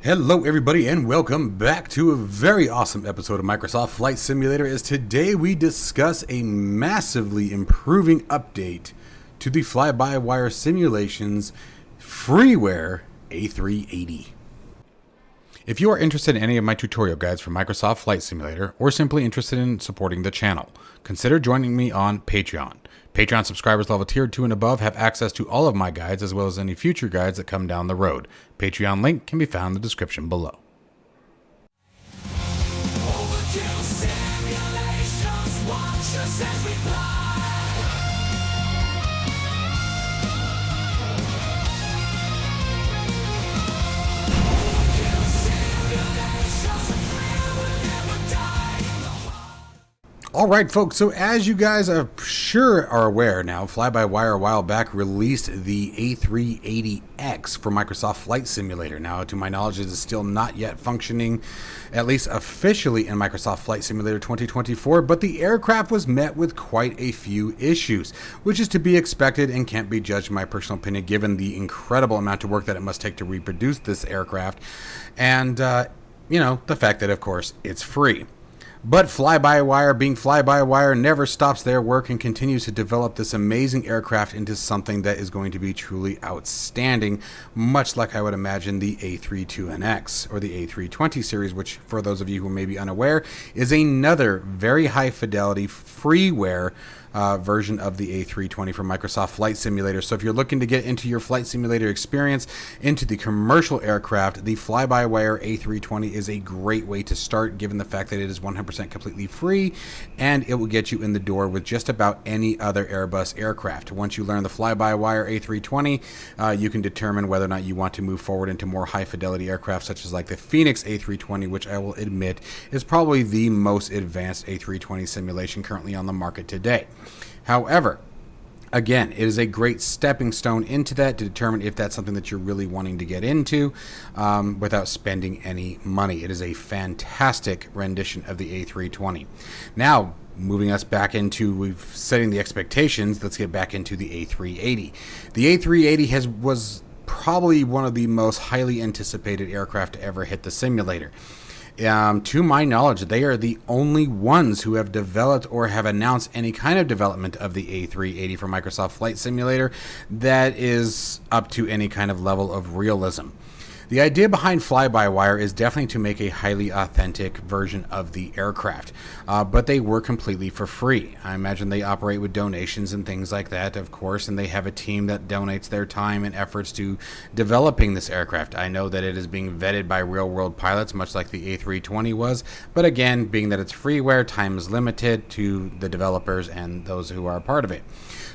Hello everybody and welcome back to a very awesome episode of Microsoft Flight Simulator, as today we discuss a massively improving update to the fly-by-wire simulations freeware A380. If you are interested in any of my tutorial guides for Microsoft Flight Simulator, or simply interested in supporting the channel, consider joining me on Patreon. Patreon subscribers level tier 2 and above have access to all of my guides, as well as any future guides that come down the road. Patreon link can be found in the description below. Alright folks, so as you guys are sure are aware now, FlyByWire a while back released the A380X for Microsoft Flight Simulator. Now, to my knowledge, it is still not yet functioning, at least officially, in Microsoft Flight Simulator 2024, but the aircraft was met with quite a few issues, which is to be expected and can't be judged in my personal opinion, given the incredible amount of work that it must take to reproduce this aircraft, and, the fact that, of course, it's free. But FlyByWire, being FlyByWire, never stops their work and continues to develop this amazing aircraft into something that is going to be truly outstanding, much like I would imagine the A320nx or the A320 series, which, for those of you who may be unaware, is another very high fidelity freeware version of the A320 from Microsoft Flight Simulator. So if you're looking to get into your flight simulator experience into the commercial aircraft, the FlyByWire A320 is a great way to start, given the fact that it is 100% completely free, and it will get you in the door with just about any other Airbus aircraft. Once you learn the FlyByWire A320, you can determine whether or not you want to move forward into more high fidelity aircraft, such as like the Phoenix A320, which I will admit is probably the most advanced A320 simulation currently on the market today. However, again, it is a great stepping stone into that to determine if that's something that you're really wanting to get into without spending any money. It is a fantastic rendition of the A320. Now, moving us back into setting the expectations, let's get back into the A380. The A380 was probably one of the most highly anticipated aircraft to ever hit the simulator. To my knowledge, they are the only ones who have developed or have announced any kind of development of the A380 for Microsoft Flight Simulator that is up to any kind of level of realism. The idea behind FlyByWire is definitely to make a highly authentic version of the aircraft, but they were completely for free. I imagine they operate with donations and things like that, of course, and they have a team that donates their time and efforts to developing this aircraft. I know that it is being vetted by real-world pilots, much like the A320 was, but again, being that it's freeware, time is limited to the developers and those who are a part of it.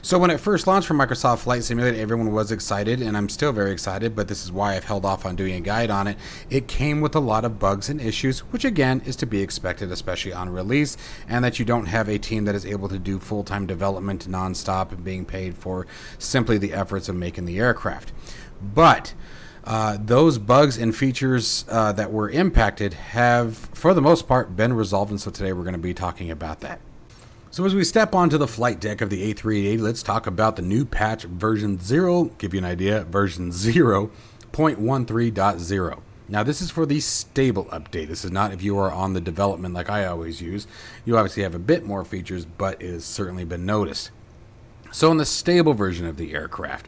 So when it first launched for Microsoft Flight Simulator, everyone was excited, and I'm still very excited, but this is why I've held off on doing a guide on it. It came with a lot of bugs and issues, which again is to be expected, especially on release, and that you don't have a team that is able to do full-time development non-stop and being paid for simply the efforts of making the aircraft. But those bugs and features that were impacted have, for the most part, been resolved, and so today we're going to be talking about that. So as we step onto the flight deck of the A380, let's talk about the new patch version 0, give you an idea, version 0.13.0. Now this is for the stable update. This is not if you are on the development like I always use. You obviously have a bit more features, but it has certainly been noticed. So in the stable version of the aircraft,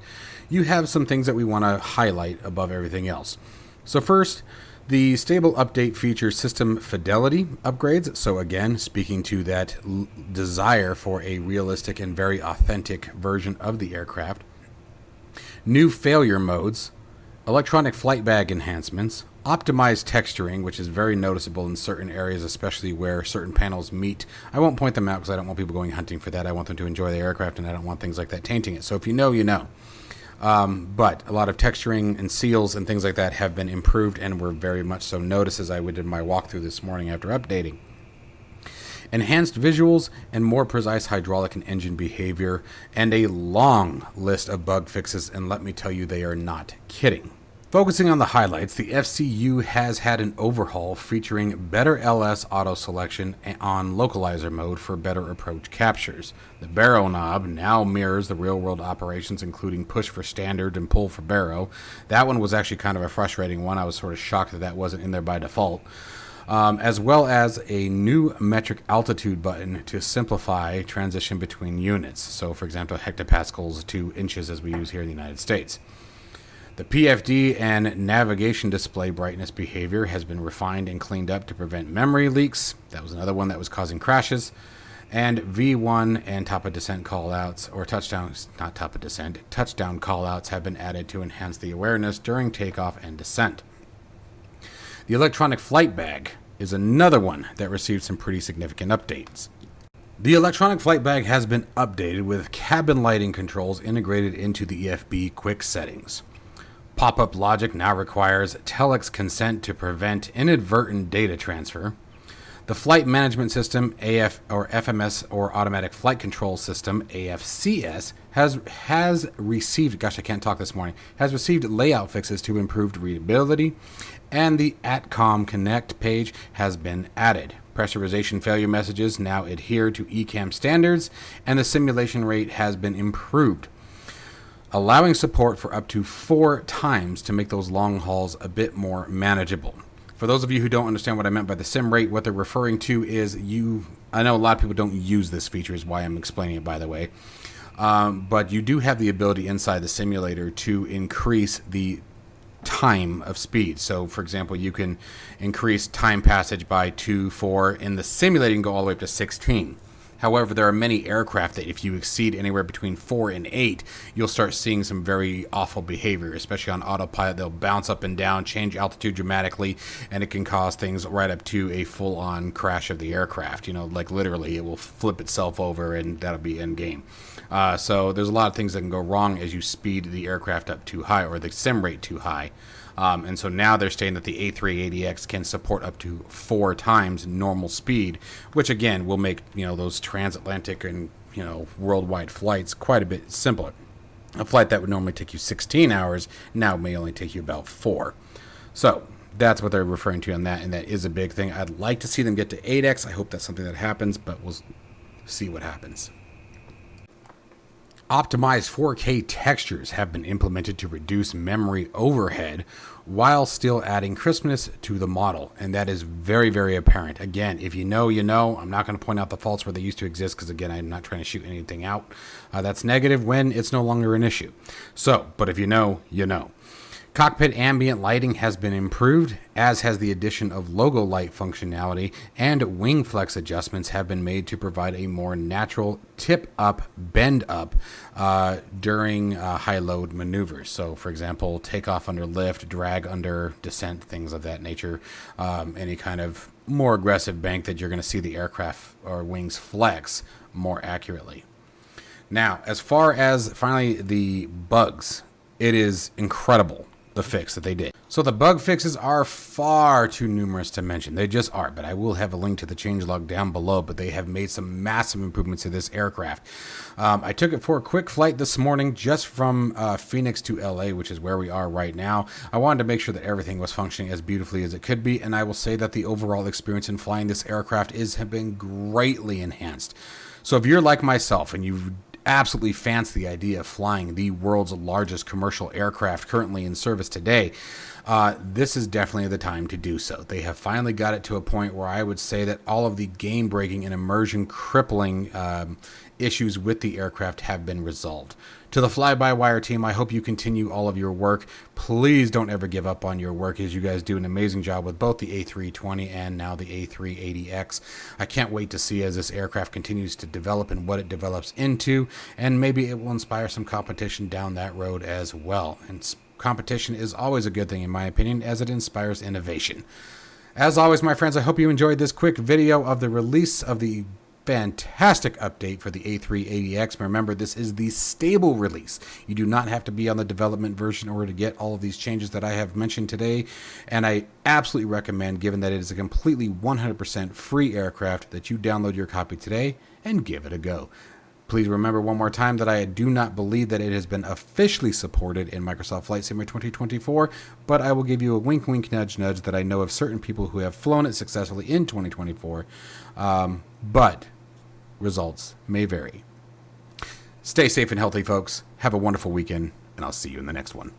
you have some things that we want to highlight above everything else. So first, the stable update features system fidelity upgrades. So again, speaking to that desire for a realistic and very authentic version of the aircraft. New failure modes, electronic flight bag enhancements, optimized texturing, which is very noticeable in certain areas, especially where certain panels meet. I won't point them out because I don't want people going hunting for that. I want them to enjoy the aircraft, and I don't want things like that tainting it. So if you know, you know. But a lot of texturing and seals and things like that have been improved and were very much so noticed, as I did in my walkthrough this morning after updating. Enhanced visuals and more precise hydraulic and engine behavior, and a long list of bug fixes, and let me tell you, they are not kidding. Focusing on the highlights, the FCU has had an overhaul featuring better LS auto selection on localizer mode for better approach captures. The barrel knob now mirrors the real-world operations, including push for standard and pull for barrel. That one was actually kind of a frustrating one. I was sort of shocked that wasn't in there by default. As well as a new metric altitude button to simplify transition between units. So, for example, hectopascals to inches as we use here in the United States. The PFD and navigation display brightness behavior has been refined and cleaned up to prevent memory leaks. That was another one that was causing crashes. And V1 and top of descent callouts, or touchdowns, not top of descent, touchdown callouts have been added to enhance the awareness during takeoff and descent. The electronic flight bag is another one that received some pretty significant updates. The electronic flight bag has been updated with cabin lighting controls integrated into the EFB quick settings. Pop-up logic now requires telex consent to prevent inadvertent data transfer. The flight management system, FMS or automatic flight control system, AFCS, has received, gosh, I can't talk this morning, has received layout fixes to improved readability, and the ATCOM Connect page has been added. Pressurization failure messages now adhere to ECAM standards, and the simulation rate has been improved, allowing support for up to 4 times to make those long hauls a bit more manageable. For those of you who don't understand what I meant by the sim rate, what they're referring to is I know a lot of people don't use this feature, is why I'm explaining it, by the way. But you do have the ability inside the simulator to increase the time of speed. So, for example, you can increase time passage by 2, 4. In the simulator, you can go all the way up to 16. However, there are many aircraft that if you exceed anywhere between 4 and 8, you'll start seeing some very awful behavior, especially on autopilot. They'll bounce up and down, change altitude dramatically, and it can cause things right up to a full-on crash of the aircraft. You know, like literally it will flip itself over and that'll be end game. So there's a lot of things that can go wrong as you speed the aircraft up too high or the sim rate too high. And so now they're saying that the A380X can support up to 4 times normal speed, which again will make, those transatlantic and, worldwide flights quite a bit simpler. A flight that would normally take you 16 hours now may only take you about 4. So that's what they're referring to on that, and that is a big thing. I'd like to see them get to 8X. I hope that's something that happens, but we'll see what happens. Optimized 4K textures have been implemented to reduce memory overhead while still adding crispness to the model, and that is very, very apparent. Again, if you know, you know. I'm not going to point out the faults where they used to exist because, again, I'm not trying to shoot anything out. That's negative when it's no longer an issue. So, but if you know, you know. Cockpit ambient lighting has been improved, as has the addition of logo light functionality, and wing flex adjustments have been made to provide a more natural tip up, bend up during high load maneuvers. So, for example, takeoff under lift, drag under descent, things of that nature. Any kind of more aggressive bank that you're going to see the aircraft or wings flex more accurately. Now, as far as finally the bugs, it is incredible. The fix that they did. So the bug fixes are far too numerous to mention. They just are, but I will have a link to the changelog down below, but they have made some massive improvements to this aircraft. I took it for a quick flight this morning just from Phoenix to LA, which is where we are right now. I wanted to make sure that everything was functioning as beautifully as it could be, and I will say that the overall experience in flying this aircraft have been greatly enhanced. So if you're like myself and you've absolutely fancy the idea of flying the world's largest commercial aircraft currently in service today, this is definitely the time to do so. They have finally got it to a point where I would say that all of the game-breaking and immersion-crippling issues with the aircraft have been resolved. To the FlyByWire team, I hope you continue all of your work. Please don't ever give up on your work, as you guys do an amazing job with both the A320 and now the A380X. I can't wait to see as this aircraft continues to develop and what it develops into, and maybe it will inspire some competition down that road as well. And competition is always a good thing, in my opinion, as it inspires innovation. As always, my friends, I hope you enjoyed this quick video of the release of the fantastic update for the A380X. Remember, this is the stable release. You do not have to be on the development version in order to get all of these changes that I have mentioned today, and I absolutely recommend, given that it is a completely 100% free aircraft, that you download your copy today and give it a go. Please remember one more time that I do not believe that it has been officially supported in Microsoft Flight Simulator 2024, but I will give you a wink, wink, nudge, nudge that I know of certain people who have flown it successfully in 2024, but results may vary. Stay safe and healthy, folks. Have a wonderful weekend, and I'll see you in the next one.